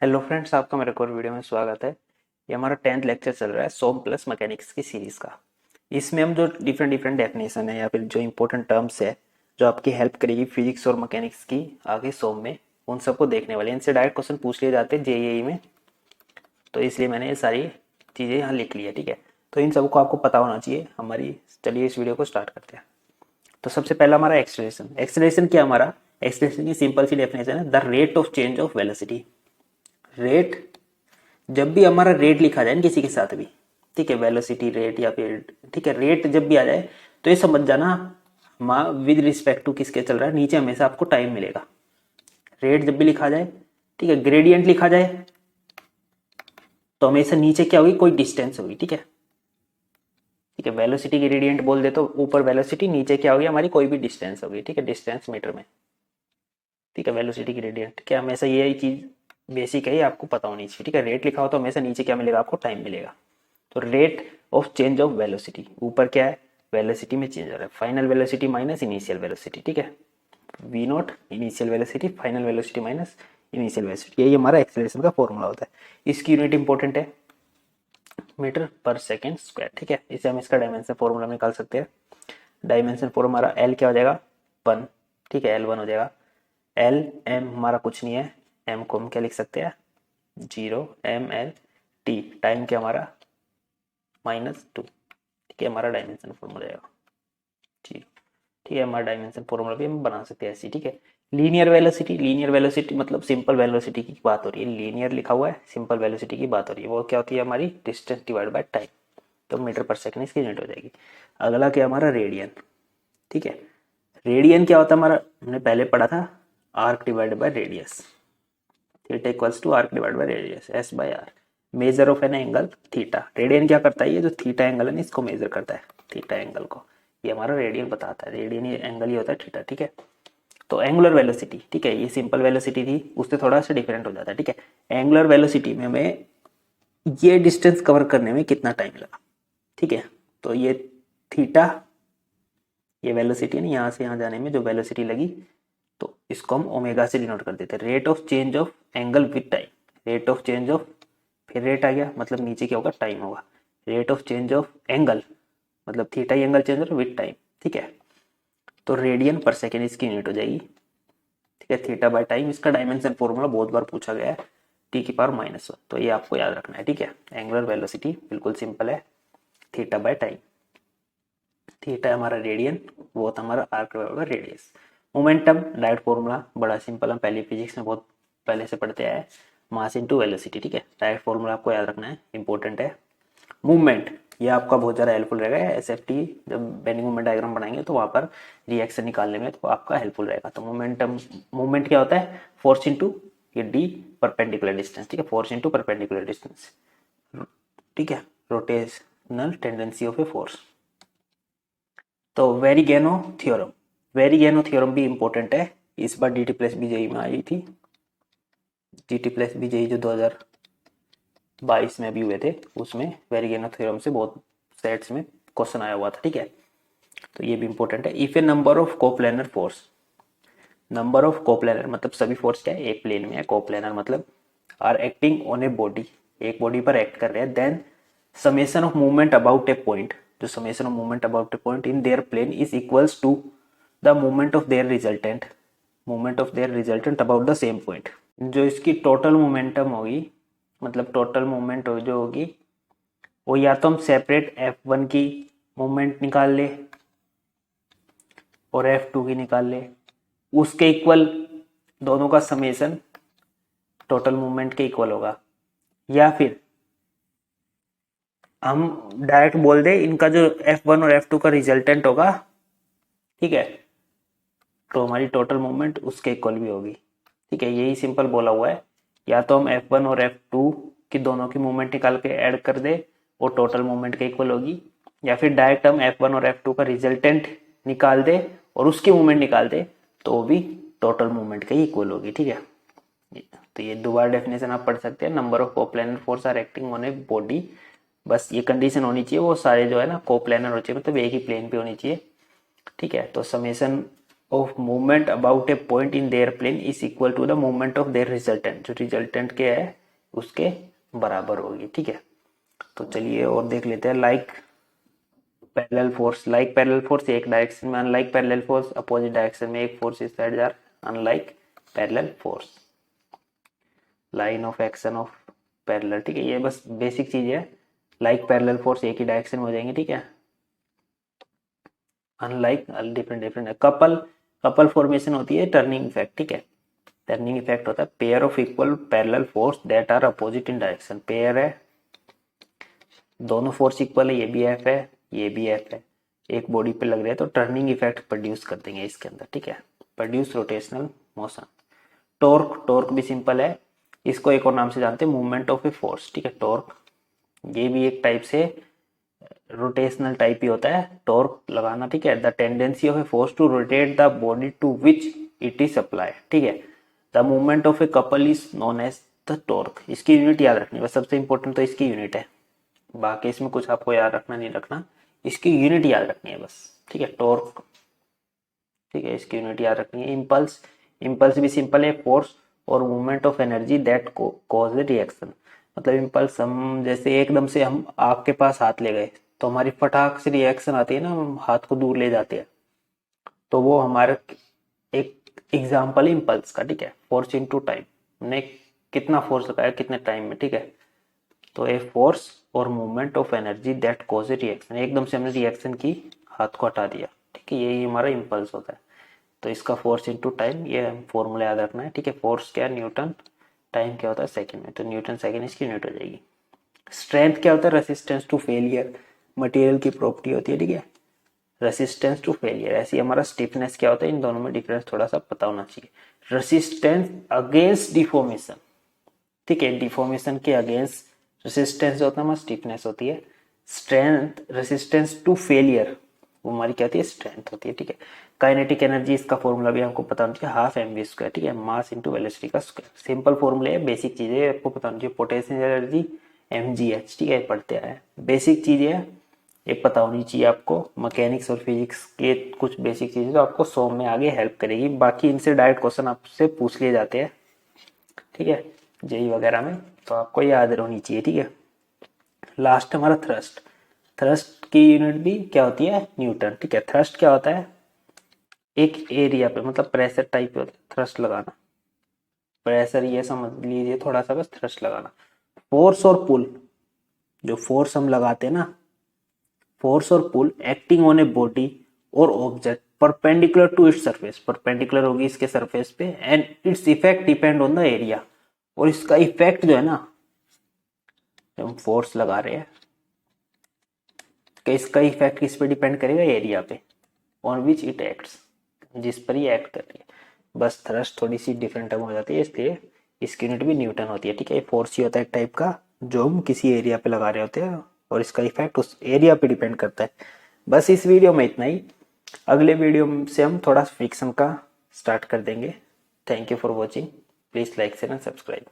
Hello friends, आपका मेरे को वीडियो में स्वागत है। ये हमारा 10th लेक्चर चल रहा है सोम प्लस मैकेनिक्स की सीरीज का। इसमें हम जो डिफरेंट डिफरेंट डेफिनेशन है या फिर जो इंपॉर्टेंट टर्म्स है जो आपकी हेल्प करेगी फिजिक्स और मैकेनिक्स की आगे सोम में, उन सबको देखने वाले हैं। इनसे डायरेक्ट क्वेश्चन पूछ लिए जाते हैं जेईई में, तो इसलिए मैंने ये सारी चीज़ें यहाँ लिख ली है। ठीक है, तो इन सबको आपको पता होना चाहिए हमारी। चलिए इस वीडियो को स्टार्ट करते हैं। तो सबसे पहला हमारा एक्सेलरेशन। एक्सेलरेशन क्या हमारा? एक्सेलरेशन की सिंपल सी डेफिनेशन है, the rate of change of velocity. Rate, जब भी हमारा रेट लिखा जाए ना किसी के साथ भी, ठीक है, वेलोसिटी रेट या फिर ठीक है रेट जब भी आ जाए तो ये समझ जाना विद रिस्पेक्ट टू किसके चल रहा है, नीचे हमेशा आपको टाइम मिलेगा। रेट जब भी लिखा जाए, ठीक है, ग्रेडियंट लिखा जाए तो हमेशा नीचे क्या होगी, कोई डिस्टेंस होगी। ठीक है, ठीक है, वेलोसिटी ग्रेडियंट बोल दे तो ऊपर वेलोसिटी, नीचे क्या होगी हमारी कोई भी डिस्टेंस होगी। ठीक है, डिस्टेंस मीटर में। ठीक है, वेलोसिटी ग्रेडियंट क्या, हमेशा ये चीज बेसिक है, आपको पता होनी चाहिए। ठीक है, रेट लिखा हो तो हमेशा नीचे क्या मिलेगा आपको, टाइम मिलेगा। तो rate of change of velocity, ऊपर क्या है वेलोसिटी में चेंज हो रहा है, final velocity minus initial velocity. ठीक है, v naught initial velocity, final velocity minus initial velocity, यही हमारा एक्सेलरेशन का फॉर्मूला होता है। इसकी यूनिट इंपॉर्टेंट है, मीटर पर सेकेंड स्क्वायर। ठीक है, इसे हम इसका डायमेंशन फॉर्मूला निकाल सकते हैं। डायमेंशन फॉर हमारा एल क्या हो जाएगा, 1। ठीक है, एल 1 हो जाएगा। एल एम हमारा कुछ नहीं है, एम को हम क्या लिख सकते हैं, 0 ml टी। टाइम क्या हमारा -2। ठीक है, हमारा डायमेंशन फॉर्मूला जाएगा जी। ठीक है, हमारा डायमेंशन फॉर्मूला भी हम बना सकते हैं ऐसे। ठीक है, लीनियर वेलोसिटी, लीनियर वेलोसिटी मतलब सिंपल वेलोसिटी की बात हो रही है। लीनियर लिखा हुआ है, सिंपल वेलोसिटी की बात हो रही है। वो क्या होती है हमारी, डिस्टेंस डिवाइड बाय टाइम। तो मीटर पर सेकंड इसकी यूनिट हो जाएगी। अगला क्या हमारा, रेडियन। ठीक है, रेडियन क्या होता है हमारा, हमने पहले पढ़ा था, arc divide by radius. Theta equals to arc divide by radius, S by R. Measure of an angle theta. Radian क्या करता है, ये जो थीटा एंगल है ना इसको मेजर करता है, थीटा एंगल को। ये हमारा रेडियन बताता है, रेडियन ये एंगल ही होता है थीटा। ठीक है, तो एंगुलर वेलोसिटी, ठीक है, ये सिंपल वेलोसिटी थी, उससे थोड़ा सा डिफरेंट हो जाता है। ठीक है, एंगुलर वेलोसिटी में हमें ये डिस्टेंस कवर करने में कितना टाइम लगा। ठीक है, तो ये थीटा, ये वेलोसिटी है ना, यहाँ से यहाँ जाने में जो वेलोसिटी लगी, तो इसको हम ओमेगा से डिनोट कर देते हैं। Rate of change of angle with time, rate of change of, फिर रेट आ गया मतलब नीचे क्या होगा, टाइम होगा। Rate of change of angle मतलब थीटा ही एंगल चेंज हो रहा है विद टाइम। ठीक है, तो रेडियन पर सेकेंड इसकी यूनिट हो जाएगी। ठीक है, थीटा बाय टाइम, इसका डायमेंशन फॉर्मूला बहुत बार पूछा गया है, टी की पावर -1, तो ये आपको याद रखना है। ठीक है, एंगुलर वेलोसिटी बिल्कुल सिंपल है, थीटा बाय टाइम। थीटा हमारा रेडियन, वो होता हमारा आर्क बराबर रेडियस। मोमेंटम डायरेक्ट फॉर्मूला बड़ा सिंपल, हम पहले फिजिक्स में बहुत पहले से पढ़ते आए, मास इनटू वेलोसिटी। ठीक है, डायरेक्ट फॉर्मूला आपको याद रखना है, इंपॉर्टेंट है। मूवमेंट, ये आपका बहुत ज़्यादा हेल्पफुल रहेगा। एसएफटी जब बेंडिंग मूवमेंट डायग्राम बनाएंगे तो वहाँ पर रिएक्शन निकालने में तो आपका हेल्पफुल रहेगा। तो मोमेंटम, मूवमेंट क्या होता है, फोर्स इनटू ये डी परपेंडिकुलर डिस्टेंस। ठीक है, फोर्स इनटू परपेंडिकुलर डिस्टेंस। ठीक है, rotational tendency of a force. तो वेरिगेनो थ्योरम, वेरिगेनो थ्योरम भी इंपॉर्टेंट है। इस बार D T plus B JE में आई थी, D T plus B JE जो 2022 में भी हुए थे, उसमें वेरिगेनो थ्योरम से बहुत सेट्स में क्वेश्चन आया हुआ था। ठीक है, तो ये भी इंपॉर्टेंट है। If A number of coplanar force, number of coplanar मतलब सभी फोर्स क्या है, एक प्लेन में है। कोप्लेनर मतलब are acting on a body, एक बॉडी पर एक्ट कर रहे हैं। Then summation of movement about a point, जो summation of movement about a point in their plane is equals to the movement of their resultant, movement of their resultant about the same point. जो इसकी total momentum होगी, मतलब total movement जो होगी, वो या तो हम सेपरेट F1 की मूवमेंट निकाल ले और F2 की निकाल ले, उसके इक्वल दोनों का समेशन टोटल मूवमेंट के इक्वल होगा, या फिर हम डायरेक्ट बोल दे इनका जो F1 और F2 का रिजल्टेंट होगा, ठीक है, तो हमारी टोटल मूवमेंट उसके इक्वल भी होगी। ठीक है, यही सिंपल बोला हुआ है। या तो हम F1 और F2 की दोनों की मूवमेंट निकाल के ऐड कर दे वो टोटल मूवमेंट के इक्वल होगी, या फिर डायरेक्ट हम F1 और F2 का रिजल्टेंट निकाल दे और उसकी मूवमेंट निकाल दे तो वो भी टोटल मूवमेंट के इक्वल होगी। ठीक है, तो ये दोबारा डेफिनेशन आप पढ़ सकते हैं। Number of coplanar force are acting on a body, बस ये कंडीशन होनी चाहिए वो सारे जो है ना कोप्लेनर हो चाहिए, मतलब एक ही प्लेन पे होनी चाहिए। ठीक है, तो summation of movement about a point in their plane is equal to the movement of their resultant, जो रिजल्टेंट के है उसके बराबर होगी। ठीक है, तो चलिए और देख लेते हैं। Like parallel force, like parallel force एक डायरेक्शन में, unlike parallel force opposite direction में, एक फोर्स इस साइड जा रहा है, unlike parallel force, line of action of parallel. ठीक है, ये बस बेसिक चीज है। लाइक पैरेलल फोर्स एक ही डायरेक्शन में हो जाएंगे। ठीक है, अनलाइक डिफरेंट डिफरेंट है। कपल फॉर्मेशन होती है टर्निंग इफेक्ट। ठीक है, टर्निंग इफेक्ट होता है pair of equal parallel force that are opposite in direction. Pair है, दोनों फोर्स इक्वल है, ये भी एफ है ये भी एफ है, एक बॉडी पे लग रहे हैं तो टर्निंग इफेक्ट प्रोड्यूस कर देंगे इसके अंदर। ठीक है, produce rotational motion. Torque, torque भी सिंपल है, इसको एक और नाम से जानते हैं मूवमेंट ऑफ ए फोर्स। ठीक है, टॉर्क ये भी एक टाइप से रोटेशनल टाइप ही होता है, टॉर्क लगाना। ठीक है, the tendency of a force to rotate the body to which it is applied. ठीक है, the movement of a couple is known as the torque. इसकी यूनिट याद रखनी है, बस सबसे इंपॉर्टेंट तो इसकी यूनिट है, बाकी इसमें कुछ आपको याद रखना नहीं रखना, इसकी यूनिट याद रखनी है बस। ठीक है, टॉर्क। ठीक है, इसकी यूनिट याद रखनी है। इम्पल्स, इम्पल्स भी सिंपल है, फोर्स और movement of energy that cause A reaction. मतलब इम्पल्स, हम जैसे एकदम से हम आग के पास हाथ ले गए तो हमारी फटाक से रिएक्शन आती है ना, हम हाथ को दूर ले जाते हैं, तो वो हमारा एक एग्जाम्पल है इम्पल्स का। ठीक है, फोर्स इनटू टाइम, हमने कितना फोर्स लगाया कितने टाइम में। ठीक है, तो ए फोर्स और movement of energy that cause A reaction, एकदम से हमने रिएक्शन की, हाथ को हटा दिया। ठीक है, यही हमारा इम्पल्स होता है। तो इसका फोर्स इनटू टाइम, ये फॉर्मूला याद रखना है। ठीक है, फोर्स क्या है न्यूटन, टाइम क्या होता है सेकंड में, तो न्यूटन सेकंड इसकी यूनिट हो जाएगी। स्ट्रेंथ क्या होता है, रेसिस्टेंस टू फेलियर, मटेरियल की प्रॉपर्टी होती है। ठीक है, रेसिस्टेंस टू फेलियर। ऐसी हमारा स्टिफनेस क्या होता है, इन दोनों में डिफरेंस थोड़ा सा पता होना चाहिए। Resistance against deformation. ठीक है, डिफॉर्मेशन के अगेंस्ट रेसिस्टेंस होता है, हमारा स्टिफनेस होती है। स्ट्रेंथ, रेसिस्टेंस टू फेलियर, वो हमारी क्या होती है, स्ट्रेंथ होती है। ठीक है, काइनेटिक एनर्जी, इसका फॉर्मूला भी हमको पता होना चाहिए, हाफ एम वी स्क्वायर। ठीक है, मास इंटू वेलोसिटी का स्क्वायर। सिंपल फॉर्मूले है, बेसिक चीजें आपको पता होनी चाहिए। Potential energy mgh। ठीक है, पढ़ते आए, बेसिक चीज है, ये पता होनी चाहिए आपको। मैकेनिक्स और फिजिक्स के कुछ बेसिक चीजें तो आपको 100 में आगे हेल्प करेगी, बाकी इनसे डायरेक्ट क्वेश्चन आपसे पूछ लिए जाते हैं। ठीक है, जेई वगैरह में, तो आपको याद होनी चाहिए। ठीक है, लास्ट हमारा थ्रस्ट। थ्रस्ट की यूनिट भी क्या होती है, न्यूटन। ठीक है, थ्रस्ट क्या होता है, एक एरिया पे, मतलब प्रेशर टाइप होता है थ्रस्ट लगाना, प्रेशर ये समझ लीजिए थोड़ा सा, बस थ्रस्ट लगाना। फोर्स और पुल, जो फोर्स हम लगाते हैं ना, फोर्स और pull acting on a body और object perpendicular to its surface, perpendicular होगी इसके सरफेस पे, and its effect depend on the area. और इसका इफेक्ट जो है ना, जब हम फोर्स लगा रहे हैं तो इसका इफेक्ट किस पे डिपेंड करेगा, एरिया पे, ऑन विच इट एक्ट्स, जिस पर ये एक्ट कर रही है। बस थ्रस्ट थोड़ी सी डिफरेंट टर्म हो जाती है, इसलिए इसकी यूनिट भी न्यूटन होती है। ठीक है, फोर्स ही होता है एक टाइप का, जो हम किसी एरिया पे लगा रहे होते हैं और इसका इफेक्ट उस एरिया पे डिपेंड करता है। बस इस वीडियो में इतना ही, अगले वीडियो से हम थोड़ा फ्रिक्शन का स्टार्ट कर देंगे। Thank you for watching, please like share and subscribe.